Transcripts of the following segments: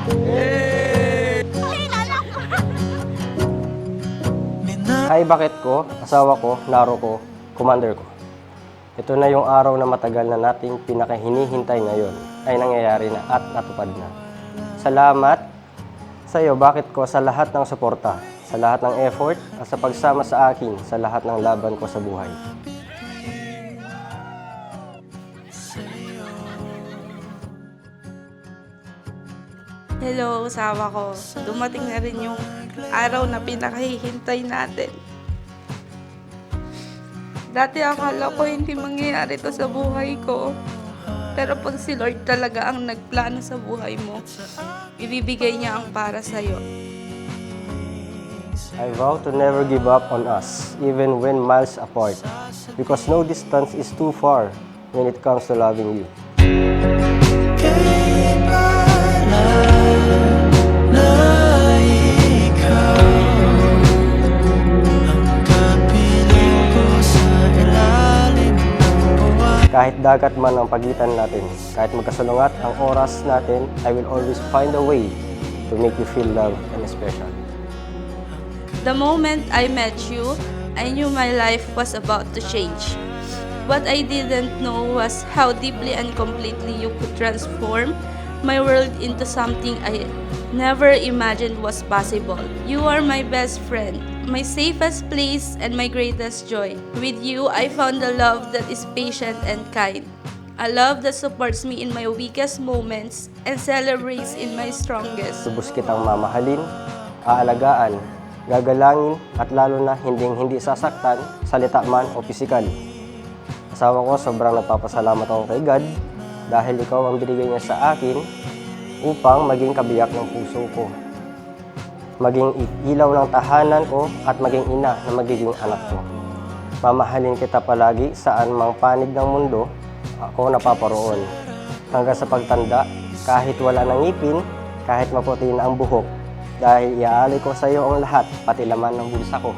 Hi, bakit ko, asawa ko, laro ko, commander ko. Ito na yung araw na matagal na nating pinakahinihintay ngayon ay nangyayari na at natupad na. Salamat sa iyo, bakit ko, sa lahat ng suporta, sa lahat ng effort at sa pagsama sa akin sa lahat ng laban ko sa buhay. Hello, asawa ko. Dumating na rin yung araw na pinakahihintay natin. Dati akala ko hindi mangyayari to sa buhay ko. Pero pag si Lord talaga ang nagplano sa buhay mo, ibibigay niya ang para sa'yo. I vow to never give up on us, even when miles apart, because no distance is too far when it comes to loving you. Kahit dagat man ang pagitan natin, kahit magkasalungat ang oras natin, I will always find a way to make you feel loved and special. The moment I met you, I knew my life was about to change. What I didn't know was how deeply and completely you could transform my world into something I never imagined was possible. You are my best friend, my safest place, and my greatest joy. With you, I found a love that is patient and kind. A love that supports me in my weakest moments and celebrates in my strongest. Lubos kitang mamahalin, aalagaan, gagalangin, at lalo na hindi sasaktan, salita man o pisikal. Asawa ko, sobrang nagpapasalamat ako kay God dahil ikaw ang binigay niya sa akin upang maging kabiyak ng puso ko, maging ilaw ng tahanan ko at maging ina na magiging anak ko. Mamahalin kita palagi saan mang panig ng mundo ako napaparoon. Hanggang sa pagtanda, kahit wala ng ngipin, kahit maputi na ang buhok, dahil iaalay ko sa iyo ang lahat, pati laman ng bulsa ko.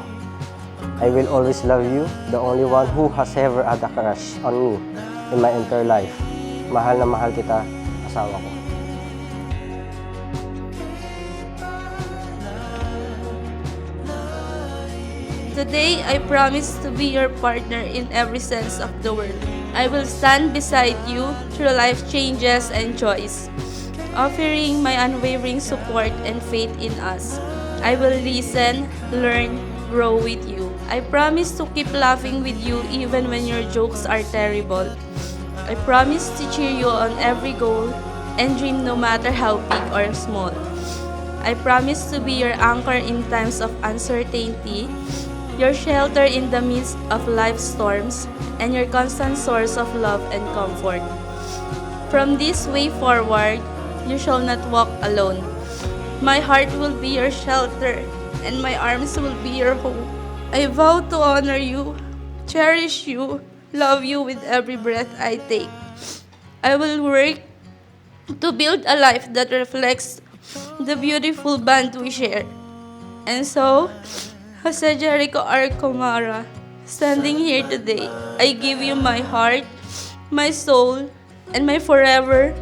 I will always love you, the only one who has ever had a crush on me in my entire life. Mahal na mahal kita, asawa ko. Today, I promise to be your partner in every sense of the word. I will stand beside you through life changes and joys, offering my unwavering support and faith in us. I will listen, learn, grow with you. I promise to keep laughing with you even when your jokes are terrible. I promise to cheer you on every goal and dream no matter how big or small. I promise to be your anchor in times of uncertainty, your shelter in the midst of life's storms, and your constant source of love and comfort. From this way forward, you shall not walk alone. My heart will be your shelter, and my arms will be your home. I vow to honor you, cherish you, love you with every breath I take. I will work to build a life that reflects the beautiful bond we share. And so, Jose Jericho R. Comara, standing here today, I give you my heart, my soul, and my forever.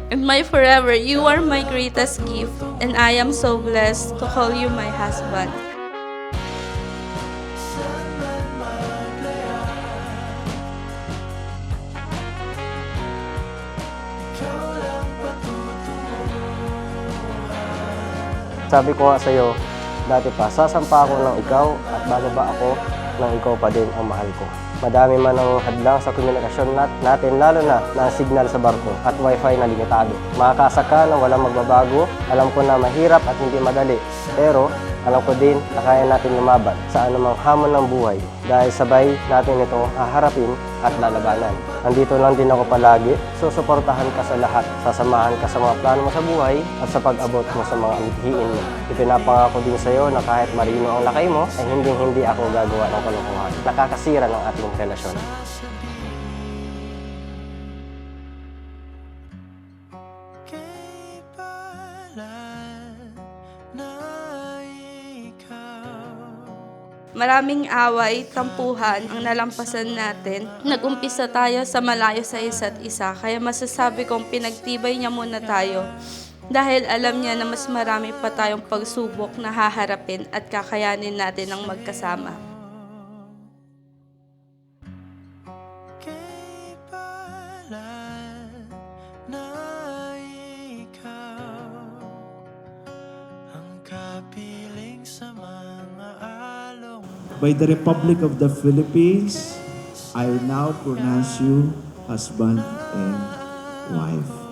You are my greatest gift, and I am so blessed to call you my husband. Sabi ko nga sa'yo, dati pa, sasampa ako ng ikaw at bababa ako ng ikaw pa din ang mahal ko. Madami man ang hadlang sa komunikasyon natin, lalo na ang signal sa barko at wifi na limitado. Makakasa ka na walang magbabago, alam ko na mahirap at hindi madali, pero alam ko din na kaya natin lumaban sa anumang hamon ng buhay dahil sabay natin ito haharapin at lalabanan. Nandito lang din ako palagi, susuportahan ka sa lahat, sasamahan ka sa mga plano mo sa buhay at sa pag-abot mo sa mga mithiin mo. Ipinapangako din sa iyo na kahit marino ang lakay mo, ay hindi ako gagawa ng kalokohan. Nakakasira ng ating relasyon. Maraming away, tampuhan ang nalampasan natin. Nag-umpisa tayo sa malayo sa isa't isa, kaya masasabi kong pinagtibay niya muna tayo. dahil alam niya na mas marami pa tayong pagsubok na haharapin at kakayanin natin ang magkasama. Kay palad na ikaw ang kapiling sa mga along. By the Republic of the Philippines, I now pronounce you husband and wife.